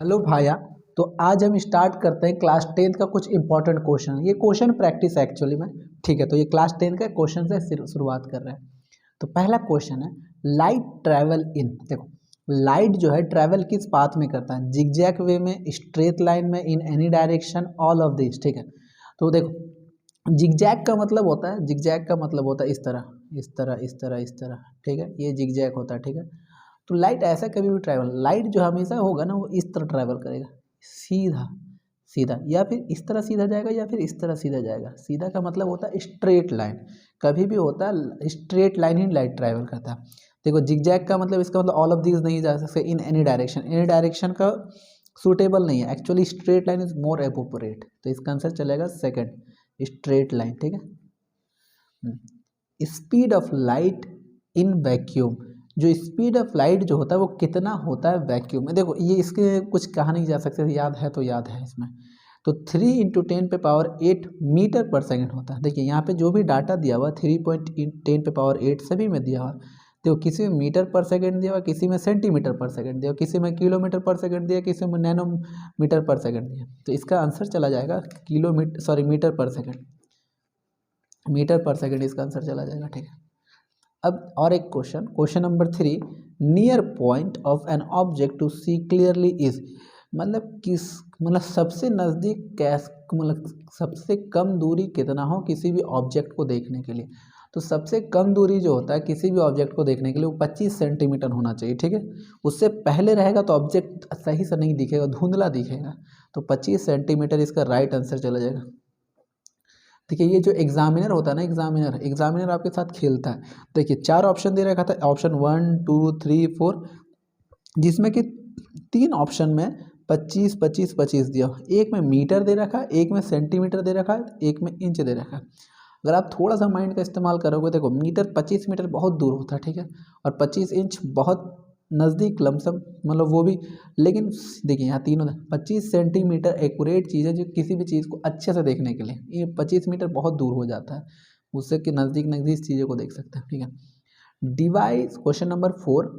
Hello भाया। तो आज हम स्टार्ट करते हैं क्लास 10 का कुछ इंपॉर्टेंट क्वेश्चन। ये क्वेश्चन प्रैक्टिस है एक्चुअली में। ठीक है, तो ये क्लास 10 का क्वेश्चन से शुरुआत कर रहे हैं। तो पहला क्वेश्चन है, लाइट ट्रैवल इन। देखो, लाइट जो है ट्रैवल किस पाथ में करता है? जिगजैग वे में, स्ट्रेट लाइन में, इन any direction, all of this. ठीक है, तो देखो जिगजैग का मतलब होता है, जिगजैग का मतलब होता है इस तरह इस तरह इस तरह इस तरह। ठीक है, ये जिगजैग होता है। ठीक है, तो लाइट ऐसा कभी भी ट्रैवल, लाइट जो हमेशा होगा ना वो इस तरह ट्रैवल करेगा, सीधा सीधा, या फिर इस तरह सीधा जाएगा या फिर इस तरह सीधा जाएगा। सीधा का मतलब होता है स्ट्रेट लाइन, कभी भी होता है स्ट्रेट लाइन ही लाइट ट्रैवल करता है। देखो जिगजैग का मतलब, इसका मतलब ऑल ऑफ दीज नहीं जा सकते, in any direction, any direction का सूटेबल नहीं है actually. Straight line is more appropriate, तो इसका आंसर चलेगा सेकंड, स्ट्रेट लाइन। ठीक है, speed of light in vacuum. जो स्पीड ऑफ लाइट जो होता है वो कितना होता है वैक्यूम में? देखो ये इसके कुछ कहा नहीं जा सकते, याद है तो याद है इसमें। तो 3 × 10⁻8 मीटर पर सेकंड होता है। देखिए यहाँ पे जो भी डाटा दिया हुआ 3.10⁻8 सभी में दिया हुआ। देखो किसी में मीटर पर सेकंड दिया हुआ, किसी में सेंटीमीटर पर सेकंड दिया, किसी में किलोमीटर पर सेकंड दिया, किसी में नैनोमीटर पर सेकंड दिया। तो इसका आंसर चला जाएगा kilometre, sorry metre per second, metre per second इसका आंसर चला जाएगा। ठीक है, अब और एक question, question number 3, near point of an object to see clearly is. मतलब किस, मतलब सबसे नज़दीक कैस, मतलब सबसे कम दूरी कितना हो किसी भी ऑब्जेक्ट को देखने के लिए। तो सबसे कम दूरी जो होता है किसी भी ऑब्जेक्ट को देखने के लिए वो 25 सेंटीमीटर होना चाहिए। ठीक है, उससे पहले रहेगा तो ऑब्जेक्ट सही से नहीं दिखेगा, धुंधला दिखेगा। तो 25 सेंटीमीटर इसका राइट आंसर चला जाएगा। देखिए ये जो एग्जामिनर होता है ना, एग्जामिनर आपके साथ खेलता है। देखिए 4 ऑप्शन दे रखा था, ऑप्शन 1 2 3 4, जिसमें कि 3 ऑप्शन में 25 25 25 दिया। एक में मीटर दे रखा है, एक में सेंटीमीटर दे रखा है, एक में इंच दे रखा है। अगर आप थोड़ा सा माइंड का इस्तेमाल करोगे, देखो मीटर 25 मीटर बहुत दूर होता है। ठीक है, और 25 इंच बहुत नज़दीक लमसम, मतलब वो भी। लेकिन देखिए यहाँ तीनों 25 सेंटीमीटर एक्यूरेट चीज़ है जो किसी भी चीज़ को अच्छे से देखने के लिए। ये 25 मीटर बहुत दूर हो जाता है, उससे कि नज़दीक नज़दीक चीज़ों को देख सकते हैं। ठीक है, device, question number 4,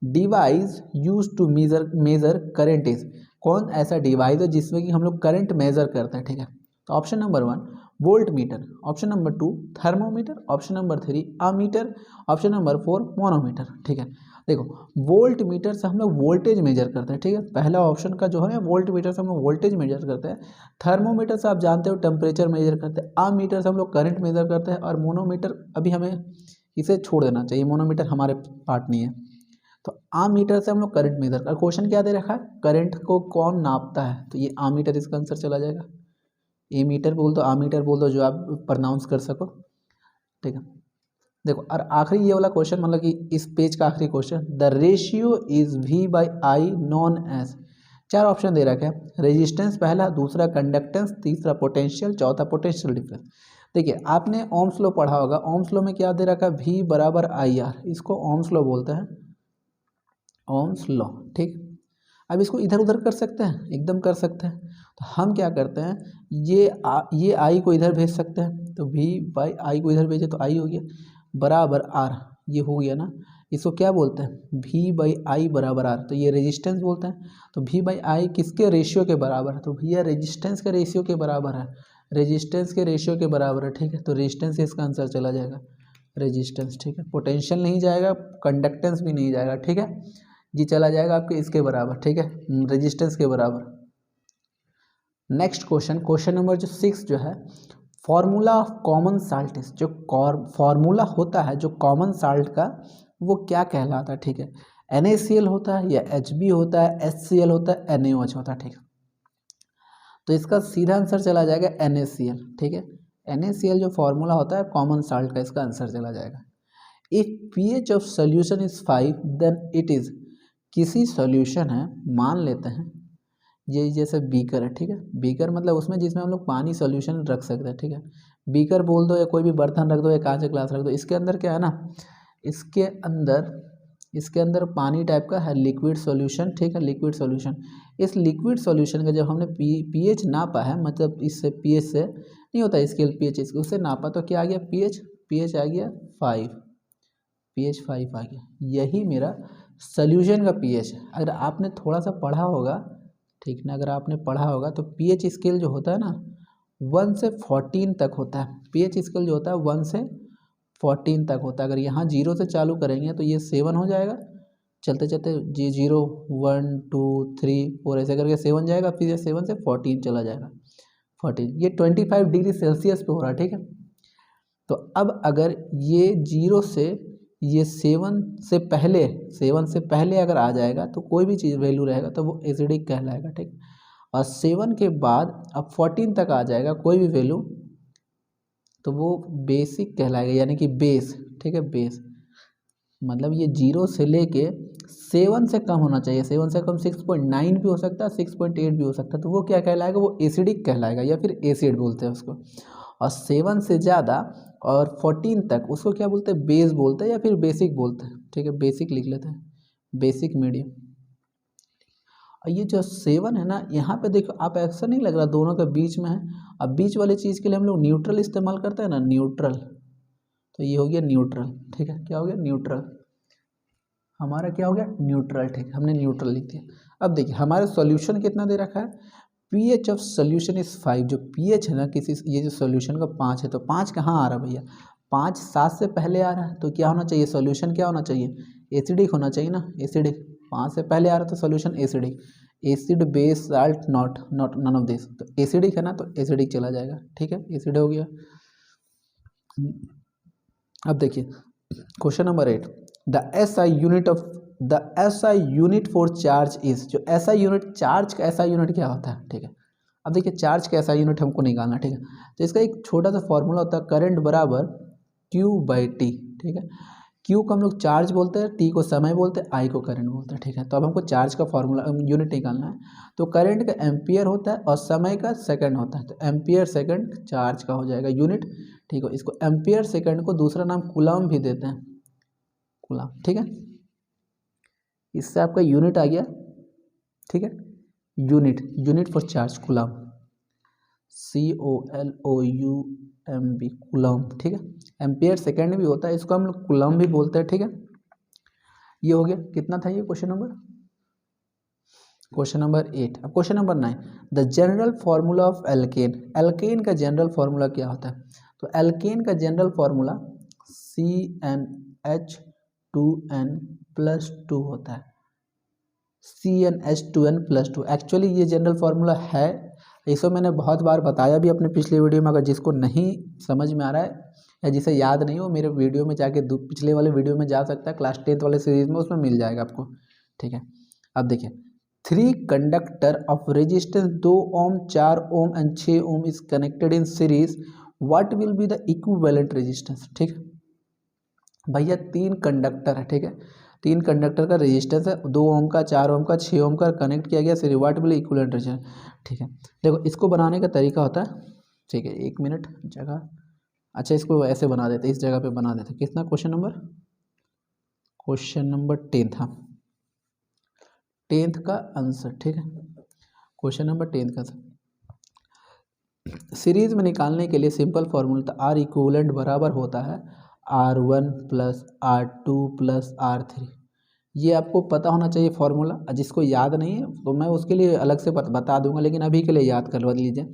device use to measure current is. कौन ऐसा डिवाइस है जिसमें कि हम लोग करंट मेजर करते हैं? ठीक है, तो option number 1 volt meter, option number 2 thermometer, option number 3 ammeter, option number 4 manometer. ठीक है, देखो वोल्ट मीटर से हम लोग वोल्टेज मेजर करते हैं। ठीक है, पहला ऑप्शन का जो है वोल्ट मीटर से हम लोग वोल्टेज मेजर करते हैं। थर्मोमीटर से आप जानते हो टेम्परेचर मेजर करते हैं। अमीटर से हम लोग करंट मेजर करते हैं। और मोनोमीटर अभी हमें इसे छोड़ देना चाहिए, मोनोमीटर हमारे पार्ट नहीं है। तो आमीटर से हम लोग करंट मेजर कर, क्वेश्चन क्या दे रखा है, करंट को कौन नापता है? तो ये आमीटर इसका आंसर चला जाएगा। ए मीटर बोल दो, आमीटर बोल दो, जो आप प्रोनाउंस कर सको। ठीक है, देखो और आखिरी ये वाला क्वेश्चन, मतलब कि इस पेज का आखिरी question, the ratio is V/I known as. 4 option दे रखे हैं, रेजिस्टेंस पहला, दूसरा कंडक्टेंस, तीसरा पोटेंशियल, चौथा पोटेंशियल डिफरेंस। देखिए आपने ओम्स लॉ पढ़ा होगा, ओम्स लॉ में क्या दे रखा है, V = IR, इसको ओम्स लॉ बोलते हैं, ओम्स लॉ। ठीक, अब इसको इधर उधर कर सकते हैं, एकदम कर सकते हैं। तो हम क्या करते हैं, ये आई को इधर भेज सकते हैं, तो V/I को इधर भेजे तो आई हो गया, बराबर आर, ये हो गया ना। इसको क्या बोलते हैं, V/I बराबर आर, तो ये रेजिस्टेंस बोलते हैं। तो V/I किसके रेशियो के बराबर है? तो भैया रेजिस्टेंस के रेशियो के बराबर है, रेजिस्टेंस के रेशियो के बराबर है। ठीक है, तो रेजिस्टेंस इसका आंसर चला जाएगा, रेजिस्टेंस। ठीक है, पोटेंशियल नहीं जाएगा, कंडक्टेंस भी नहीं जाएगा। ठीक है जी, चला जाएगा आपके इसके बराबर। ठीक है, रेजिस्टेंस के बराबर। नेक्स्ट क्वेश्चन, क्वेश्चन नंबर जो 6 जो है, फॉर्मूला ऑफ कॉमन साल्ट, जो फॉर्मूला होता है जो कॉमन साल्ट का, वो क्या कहलाता है? ठीक है, NaCl होता है या Hb होता है, HCl होता है, NaOH होता है। ठीक है, तो इसका सीधा आंसर चला जाएगा NaCl। ठीक है, NaCl जो फॉर्मूला होता है कॉमन साल्ट का, इसका आंसर चला जाएगा। If pH of solution is 5 then it is, किसी सॉल्यूशन है, मान लेते हैं ये जैसे बीकर है। ठीक है, बीकर मतलब उसमें जिसमें हम लोग पानी सॉल्यूशन रख सकते हैं। ठीक है, बीकर बोल दो या कोई भी बर्तन रख दो या कांच का ग्लास रख दो, इसके अंदर क्या है ना, इसके अंदर पानी टाइप का है, लिक्विड सॉल्यूशन। ठीक है, लिक्विड सॉल्यूशन। इस लिक्विड सॉल्यूशन का जब हमने pH नापा है, मतलब इससे pH से नहीं होता स्केल, pH उससे नापा, तो क्या आ गया, pH आ गया 5, pH 5 आ गया। यही मेरा सोल्यूशन का pH है। अगर आपने थोड़ा सा पढ़ा होगा ठीक ना। अगर आपने पढ़ा होगा तो pH स्केल जो होता है ना 1 से 14 तक होता है। pH स्केल जो होता है 1 से 14 तक होता है। अगर यहाँ 0 से चालू करेंगे तो ये 7 हो जाएगा, चलते चलते 0 1 2 3 4 ऐसे करके 7 जाएगा, फिर ये 7 से 14 चला जाएगा। 14 ये 25 डिग्री सेल्सियस पे हो रहा है, ठीक है। तो अब अगर ये 0 से ये 7 से पहले अगर आ जाएगा तो कोई भी चीज़ वैल्यू रहेगा तो वो एसिडिक कहलाएगा, ठीक। और 7 के बाद अब 14 तक आ जाएगा कोई भी वैल्यू तो वो बेसिक कहलाएगा, यानी कि बेस, ठीक है। बेस मतलब ये 0 से लेके 7 से कम होना चाहिए। 7 से कम 6.9 भी हो सकता है, 6.8 भी हो सकता है, तो वो क्या कहलाएगा, वो एसिडिक कहलाएगा या फिर एसिड बोलते हैं उसको। और 7 से ज़्यादा और 14 तक उसको क्या बोलते हैं, बेस बोलते हैं या फिर बेसिक बोलते हैं, ठीक है। बेसिक लिख लेते हैं, बेसिक मीडियम। और ये जो 7 है ना, यहाँ पे देखो आप ऐसा नहीं लग रहा दोनों के बीच में है। अब बीच वाली चीज़ के लिए हम लोग न्यूट्रल इस्तेमाल करते हैं ना, न्यूट्रल। तो ये हो गया न्यूट्रल, ठीक है। क्या हो गया, न्यूट्रल। हमारा क्या हो गया, न्यूट्रल, ठीक है। हमने न्यूट्रल लिख दिया। अब देखिए हमारे सॉल्यूशन कितना दे रखा है, पीएच ऑफ सॉल्यूशन इज 5। जो पीएच है ना किसी, ये जो सॉल्यूशन का 5 है, तो 5 कहाँ आ रहा है भैया, 5 7 से पहले आ रहा है, तो क्या होना चाहिए, सॉल्यूशन क्या होना चाहिए, एसिडिक होना चाहिए ना, एसिडिक। 5 से पहले आ रहा है तो solution acidic. Acid base salt not none of this, तो एसिडिक है ना तो एसिडिक चला जाएगा, ठीक है। एसिड हो गया। अब देखिए question number 8, the SI unit for charge is. जो एसआई यूनिट, चार्ज का एसआई यूनिट क्या होता है, ठीक है। अब देखिए चार्ज का एसआई यूनिट हमको निकालना, ठीक है। तो इसका एक छोटा सा फॉर्मूला होता है, करंट बराबर Q/T, ठीक है। Q को हम लोग चार्ज बोलते हैं, T को समय बोलते हैं, I को करंट बोलते हैं, ठीक है। तो अब हमको चार्ज का फॉर्मूला यूनिट निकालना है। तो करंट का एम्पियर होता है और समय का सेकंड होता है, तो एम्पियर सेकंड चार्ज का हो जाएगा यूनिट, ठीक है। इसको एम्पियर सेकंड को दूसरा नाम कूलम भी देते हैं, कूलम, ठीक है। इससे आपका यूनिट आ गया, ठीक है। Unit for charge coulomb, COLOUMB, coulomb, ठीक है। एम्पियर सेकंड भी होता है, इसको हम लोग कूलम भी बोलते हैं, ठीक है। ये हो गया, कितना था ये क्वेश्चन नंबर 8। अब question number 9, the general formula of alkane. Alkane का जनरल फार्मूला क्या होता है, तो एल्केन का जनरल फार्मूला CnH2n+2 होता है, CnH2n+2। एक्चुअली ये जनरल फार्मूला है, इसको मैंने बहुत बार बताया भी अपने पिछले वीडियो में। अगर जिसको नहीं समझ में आ रहा है या जिसे याद नहीं हो, मेरे वीडियो में जाके पिछले वाले वीडियो में जा सकता है, क्लास 10th वाले सीरीज में, उसमें मिल जाएगा आपको, ठीक है। अब देखिए 3 conductor of resistance 2 ohm 4 ohm and 6 ohm is connected in series, what will be the equivalent resistance, ठीक है। भैया 3 कंडक्टर है, ठीक है। 3 कंडक्टर का रेजिस्टेंस है, 2 ओम का, 4 ओम का, 6 ओम का कनेक्ट किया गया series, what will equivalent resistance, ठीक है। देखो इसको बनाने का तरीका होता है, ठीक है। 1 मिनट जगह, अच्छा इसको ऐसे बना देते, इस जगह पे बना देते। कितना क्वेश्चन नंबर 10 था, 10th का आंसर, ठीक है। क्वेश्चन नंबर 10 का आंसर सीरीज में निकालने के लिए सिंपल फॉर्मूला था, R इक्विवेलेंट बराबर होता है R1 + R2 + R3। ये आपको पता होना चाहिए फॉर्मूला, जिसको याद नहीं है तो मैं उसके लिए अलग से बता दूंगा, लेकिन अभी के लिए याद कर लीजिए।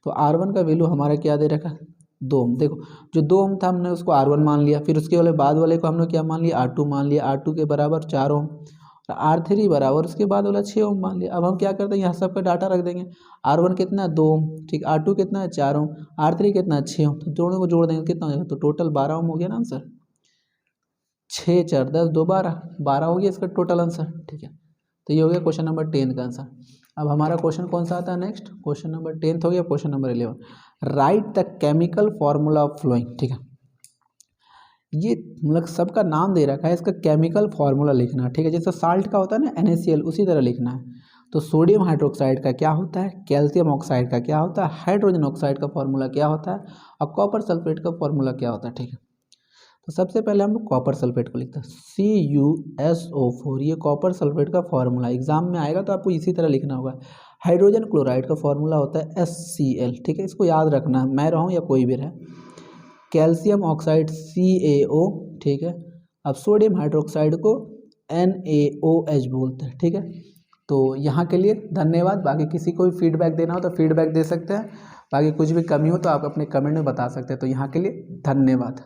तो R1 का वैल्यू हमारा क्या दे रखा है, 2 ओम। देखो जो 2 ओम था हमने उसको R1 मान लिया, फिर उसके वाले बाद वाले को हमने क्या मान लिया, R2 मान लिया, R2 के बराबर 4 ओम, और R3 बराबर उसके बाद वाला 6 ओम मान लिया। अब हम क्या करते हैं, यहाँ सबका डाटा रख देंगे। R1 कितना है, 2 ओम, ठीक। R2 कितना है, 4 ओम, R3 कितना है, 6 ओम। तो दोनों को जोड़ देंगे कितना हो जाएगा, तो टोटल 12 ओम हो गया ना आंसर। 6 4 10 2 12 हो गया इसका टोटल आंसर, ठीक है। तो ये हो गया क्वेश्चन नंबर 10 का आंसर। अब हमारा क्वेश्चन कौन सा आता है नेक्स्ट, क्वेश्चन नंबर 10 हो गया। Question number 11, write the chemical formula of following, ठीक है। ये मतलब सबका नाम दे रखा है, इसका केमिकल फार्मूला लिखना है, ठीक है। जैसे साल्ट का होता है ना NaCl, उसी तरह लिखना है। तो सोडियम हाइड्रोक्साइड का क्या होता है, कैल्शियम ऑक्साइड का क्या होता है, हाइड्रोजन ऑक्साइड का फॉर्मूला क्या होता है, और कॉपर सल्फेट का फॉर्मूला क्या होता है, ठीक है। तो सबसे पहले हम लोग कॉपर सल्फेट को लिखते हैं, CuSO4, ये कॉपर सल्फेट का फॉर्मूला एग्जाम में आएगा तो आपको इसी तरह लिखना होगा। हाइड्रोजन क्लोराइड का फॉर्मूला होता है HCl, ठीक है। इसको याद रखना है, मैं रहूँ या कोई भी रहे। कैल्शियम ऑक्साइड CaO, ठीक है। अब सोडियम हाइड्रोक्साइड को NaOH बोलते हैं, ठीक है। तो यहाँ के लिए धन्यवाद। बाकी किसी को भी फीडबैक देना हो तो फीडबैक दे सकते हैं, बाकी कुछ भी कमी हो तो आप अपने कमेंट में बता सकते हैं। तो यहाँ के लिए धन्यवाद।